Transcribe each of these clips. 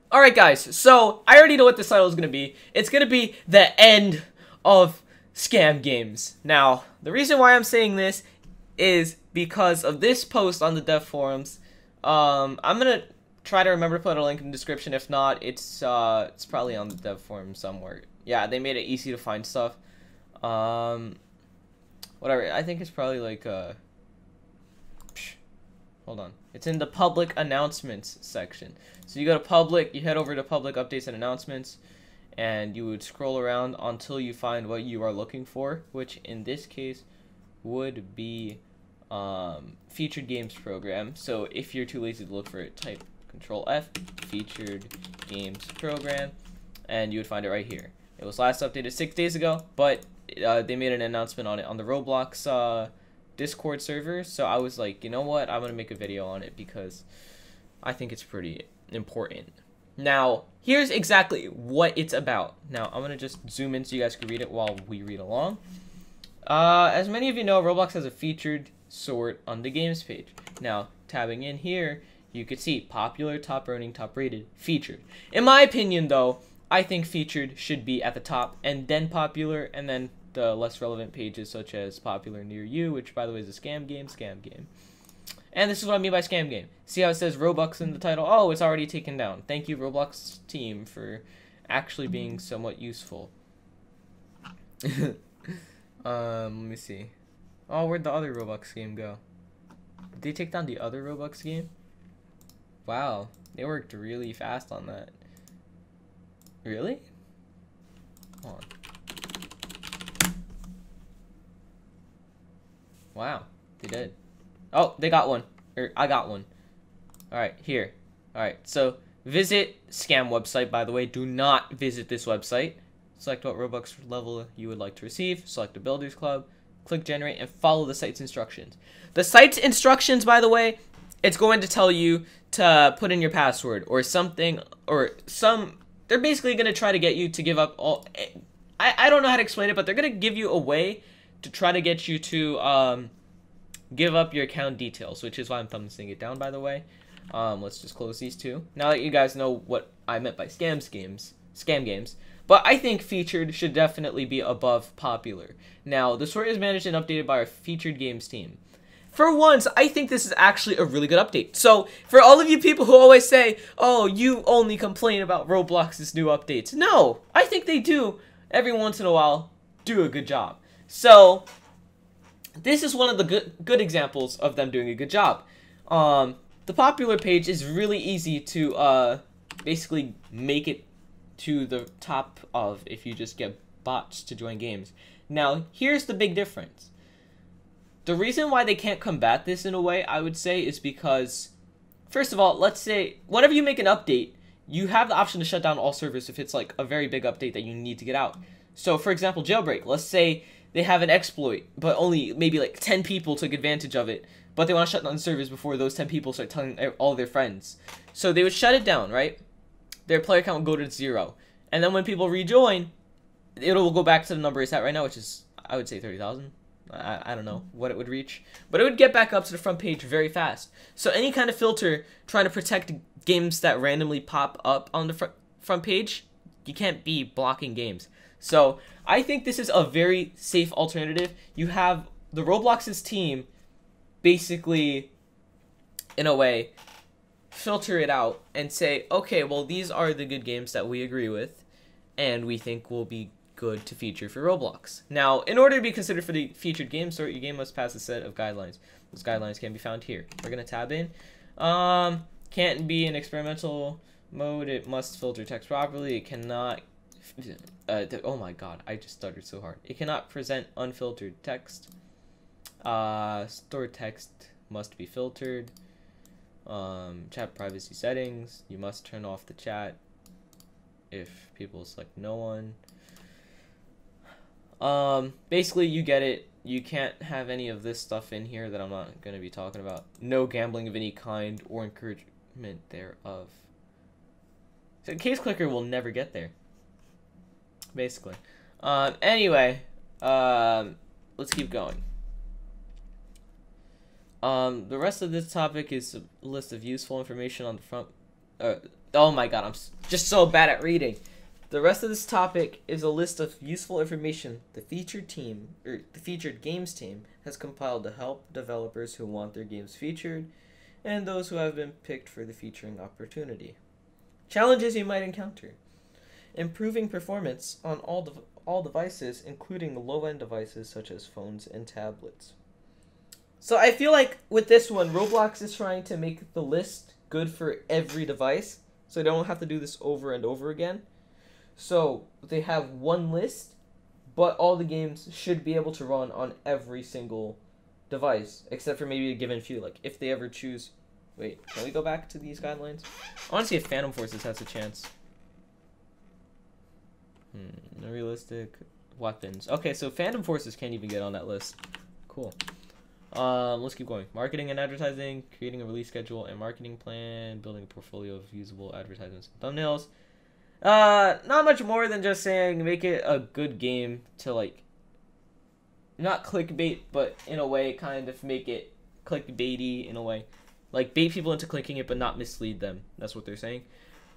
Alright guys, so I already know what this title is going to be. It's going to be the end of scam games. Now, the reason why I'm saying this is because of this post on the dev forums. I'm going to try to remember to put a link in the description. If not, it's probably on the dev forum somewhere. Yeah, they made it easy to find stuff. Whatever, I think it's probably like, hold on. It's in the public announcements section. So you go to public, you head over to public updates and announcements, and you would scroll around until you find what you are looking for, which in this case would be featured games program. So if you're too lazy to look for it, type Control F, featured games program, and you would find it right here. It was last updated 6 days ago, but they made an announcement on it on the Roblox Discord server, so I was like, you know what, I'm gonna make a video on it because I think it's pretty important. Now, here's exactly what it's about. Now, I'm gonna just zoom in so you guys can read it while we read along. As many of you know, Roblox has a featured sort on the games page. Now, tabbing in here, you could see popular, top earning, top rated, featured. In my opinion, though, I think featured should be at the top, and then popular, and then the less relevant pages such as popular near you, which by the way is a scam game. And this is what I mean by scam game. See how it says Roblox in the title? Oh, it's already taken down. Thank you, Roblox team, for actually being somewhat useful. Let me see. Oh, where'd the other Roblox game go? Did they take down the other Roblox game? Wow, they worked really fast on that. Really? Hold on. Wow, they did. Oh, they got one. Or I got one. Alright, here. Alright, so visit scam website, by the way. Do not visit this website. Select what Robux level you would like to receive. Select the Builders Club. Click generate and follow the site's instructions. The site's instructions, by the way, it's going to tell you to put in your password or something, or they're basically going to try to get you to give up all. I don't know how to explain it, but they're going to give you a way to try to get you to give up your account details, which is why I'm thumbsing it down, by the way. Let's just close these two. Now that you guys know what I meant by scam games. But I think featured should definitely be above popular. Now, the sort is managed and updated by our featured games team. For once, I think this is actually a really good update. So, for all of you people who always say, oh, you only complain about Roblox's new updates. No, I think they do, every once in a while, do a good job. So, this is one of the good examples of them doing a good job. The popular page is really easy to basically make it to the top of if you just get bots to join games. Now, here's the big difference. The reason why they can't combat this in a way, I would say, is because, first of all, let's say, whenever you make an update, you have the option to shut down all servers if it's like a very big update that you need to get out. So, for example, jailbreak. Let's say they have an exploit, but only maybe like 10 people took advantage of it, but they want to shut down servers before those 10 people start telling all their friends. So they would shut it down, right? Their player count would go to 0. And then when people rejoin, it'll go back to the number it's at right now, which is, I would say, 30,000. I don't know what it would reach, but it would get back up to the front page very fast. So any kind of filter trying to protect games that randomly pop up on the front page, you can't be blocking games. So I think this is a very safe alternative. You have the Roblox's team basically, in a way, filter it out and say, okay, well, these are the good games that we agree with and we think will be good to feature for Roblox. Now, in order to be considered for the featured game sort, your game must pass a set of guidelines. Those guidelines can be found here. We're going to tab in. Can't be in experimental mode. It must filter text properly. It cannot... oh my god, I just stuttered so hard. It cannot present unfiltered text. Stored text must be filtered. Chat privacy settings. You must turn off the chat if people select no one. Basically, you get it. You can't have any of this stuff in here that I'm not going to be talking about. No gambling of any kind or encouragement thereof. So case clicker will never get there. Basically. Anyway, let's keep going. The rest of this topic is a list of useful information on the front. Oh my god, I'm just so bad at reading. The rest of this topic is a list of useful information the featured games team has compiled to help developers who want their games featured and those who have been picked for the featuring opportunity. Challenges you might encounter. Improving performance on all devices, including low-end devices such as phones and tablets. So I feel like with this one, Roblox is trying to make the list good for every device, so they don't have to do this over and over again. So they have one list, but all the games should be able to run on every single device, except for maybe a given few. Like if they ever choose... Wait, can we go back to these guidelines? I want to see if Phantom Forces has a chance. No realistic weapons. Okay, so Phantom Forces can't even get on that list. Cool. Let's keep going. Marketing and advertising, creating a release schedule and marketing plan, building a portfolio of usable advertisements and thumbnails. Not much more than just saying make it a good game to, like, not clickbait, but in a way kind of make it clickbaity in a way. Like, bait people into clicking it, but not mislead them. That's what they're saying.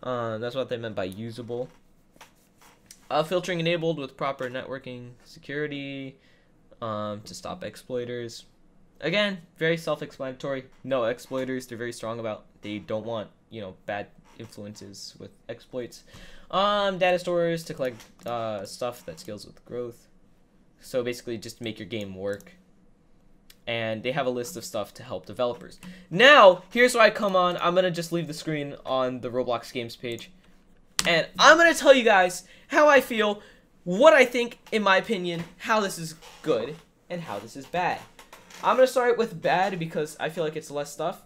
That's what they meant by usable. Filtering enabled with proper networking security to stop exploiters. Again, very self-explanatory. No exploiters. They're very strong about they don't want, you know, bad influences with exploits. Data stores to collect stuff that scales with growth. So basically just make your game work. And they have a list of stuff to help developers. Now, here's where I come on. I'm going to just leave the screen on the Roblox games page. And I'm going to tell you guys how I feel, what I think, in my opinion, how this is good, and how this is bad. I'm going to start with bad because I feel like it's less stuff.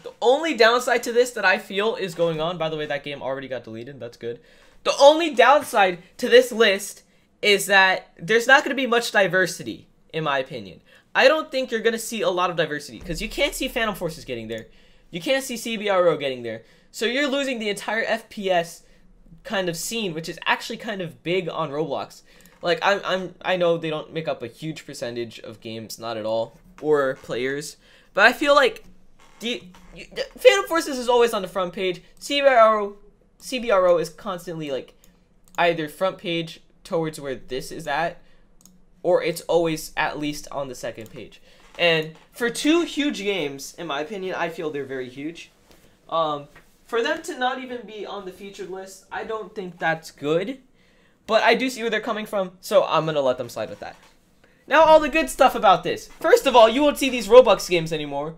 The only downside to this that I feel is going on, by the way, that game already got deleted, that's good. The only downside to this list is that there's not going to be much diversity, in my opinion. I don't think you're going to see a lot of diversity, because you can't see Phantom Forces getting there. You can't see CBRO getting there. So you're losing the entire FPS kind of scene, which is actually kind of big on Roblox. Like, I know they don't make up a huge percentage of games, not at all, or players, but I feel like Phantom Forces is always on the front page. CBRO is constantly, like, either front page towards where this is at, or it's always at least on the second page. And for two huge games, in my opinion, I feel they're very huge. For them to not even be on the featured list, I don't think that's good. But I do see where they're coming from, so I'm going to let them slide with that. Now, all the good stuff about this. First of all, you won't see these Roblox games anymore.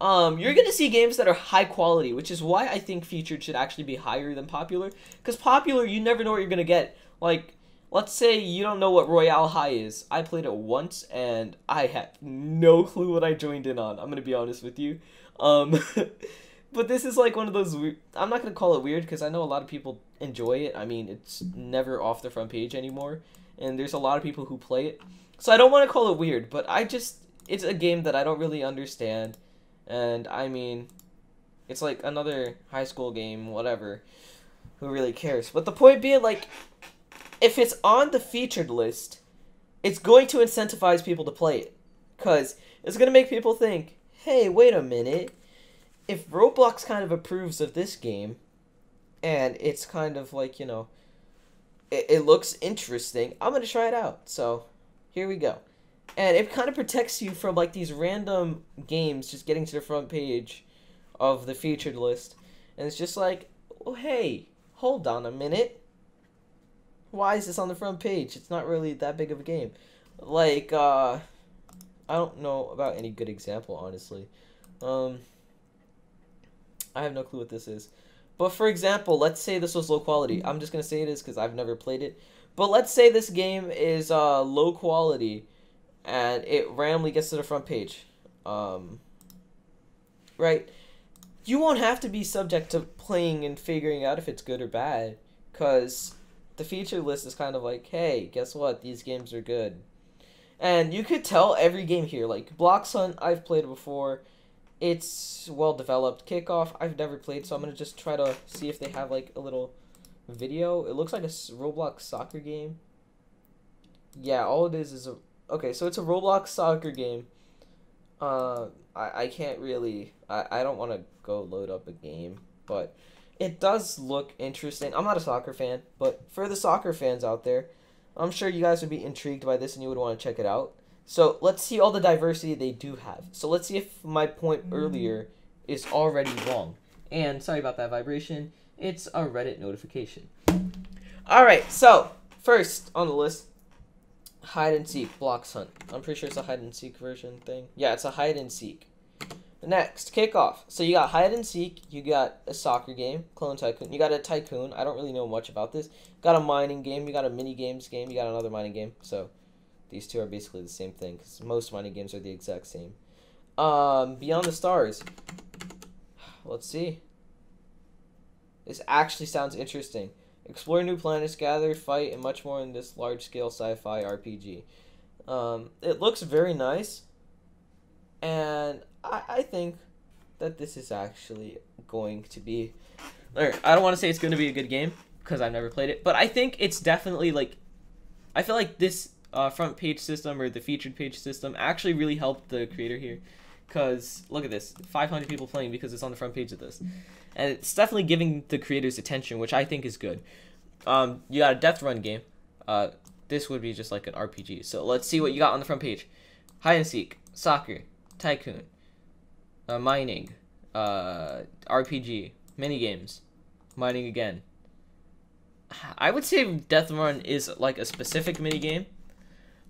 You're going to see games that are high quality, which is why I think featured should actually be higher than popular. Because popular, you never know what you're going to get. Like, let's say you don't know what Royale High is. I played it once, and I had no clue what I joined in on. I'm going to be honest with you. But this is like one of those weird... I'm not going to call it weird, because I know a lot of people enjoy it. I mean, it's never off the front page anymore. And there's a lot of people who play it. So I don't want to call it weird, but it's a game that I don't really understand. And, I mean, it's like another high school game, whatever. Who really cares? But the point being, like, if it's on the featured list, it's going to incentivize people to play it. Because it's going to make people think, hey, wait a minute. If Roblox kind of approves of this game, and it's kind of like, you know, it looks interesting, I'm going to try it out. So, here we go. And it kind of protects you from, like, these random games just getting to the front page of the featured list. And it's just like, oh, hey, hold on a minute. Why is this on the front page? It's not really that big of a game. Like, I don't know about any good example, honestly. I have no clue what this is. But for example, let's say this was low quality. I'm just going to say it is because I've never played it. But let's say this game is low quality and it randomly gets to the front page. Right? You won't have to be subject to playing and figuring out if it's good or bad. Because the feature list is kind of like, hey, guess what? These games are good. And you could tell every game here. Like, Blox Hunt, I've played before. It's well developed. Kickoff, I've never played, so I'm going to just try to see if they have, like, a little video. It looks like a Roblox soccer game. Yeah, all it is a... Okay, so it's a Roblox soccer game. I can't really... I don't want to go load up a game, but it does look interesting. I'm not a soccer fan, but for the soccer fans out there, I'm sure you guys would be intrigued by this and you would want to check it out. So let's see all the diversity they do have. So let's see if my point earlier is already wrong. And sorry about that vibration. It's a Reddit notification. Alright, so first on the list, hide and seek, blocks hunt. I'm pretty sure it's a hide and seek version thing. Yeah, it's a hide and seek. Next, kickoff. So you got hide and seek, you got a soccer game, Clone Tycoon, you got a tycoon. I don't really know much about this. Got a mining game, you got a mini games game, you got another mining game. So these two are basically the same thing because most mining games are the exact same. Beyond the Stars. Let's see. This actually sounds interesting. Explore new planets, gather, fight, and much more in this large-scale sci-fi RPG. It looks very nice, and I think that this is actually going to be... Or, I don't want to say it's going to be a good game, because I've never played it, but I think it's definitely, like... I feel like this front page system, or the featured page system, actually really helped the creator here. Because, look at this, 500 people playing because it's on the front page of this. And it's definitely giving the creators attention, which I think is good. You got a death run game. This would be just like an RPG. So let's see what you got on the front page. Hide and seek, soccer, tycoon, mining, RPG, mini games, mining again. I would say death run is like a specific mini game.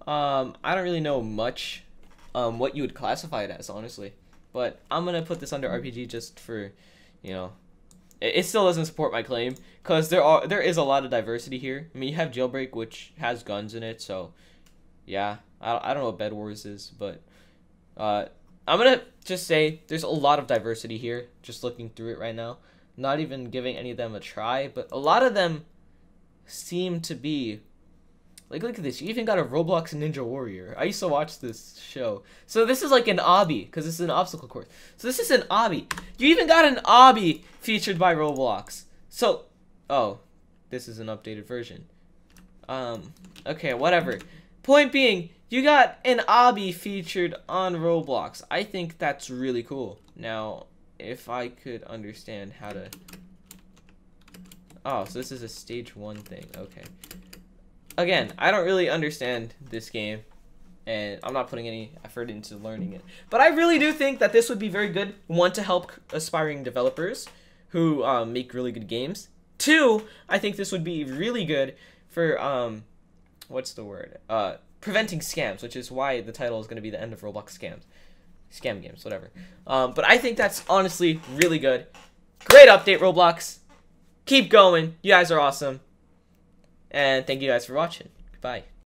I don't really know much what you would classify it as, honestly. But I'm gonna put this under RPG just for, you know, it still doesn't support my claim because there is a lot of diversity here. I mean, you have Jailbreak, which has guns in it, so yeah. I don't know what Bed Wars is, but I'm gonna just say there's a lot of diversity here. Just looking through it right now, not even giving any of them a try, but a lot of them seem to be. Like, look at this. You even got a Roblox Ninja Warrior. I used to watch this show. So this is like an obby, because this is an obstacle course. So this is an obby. You even got an obby featured by Roblox. So, oh, this is an updated version. Okay, whatever. Point being, you got an obby featured on Roblox. I think that's really cool. Now, if I could understand how to... Oh, so this is a stage 1 thing. Okay. Again, I don't really understand this game, and I'm not putting any effort into learning it. But I really do think that this would be very good. 1, to help aspiring developers who make really good games. 2, I think this would be really good for, what's the word? Preventing scams, which is why the title is going to be the end of Roblox scams. Scam games, whatever. But I think that's honestly really good. Great update, Roblox. Keep going. You guys are awesome. And thank you guys for watching. Goodbye.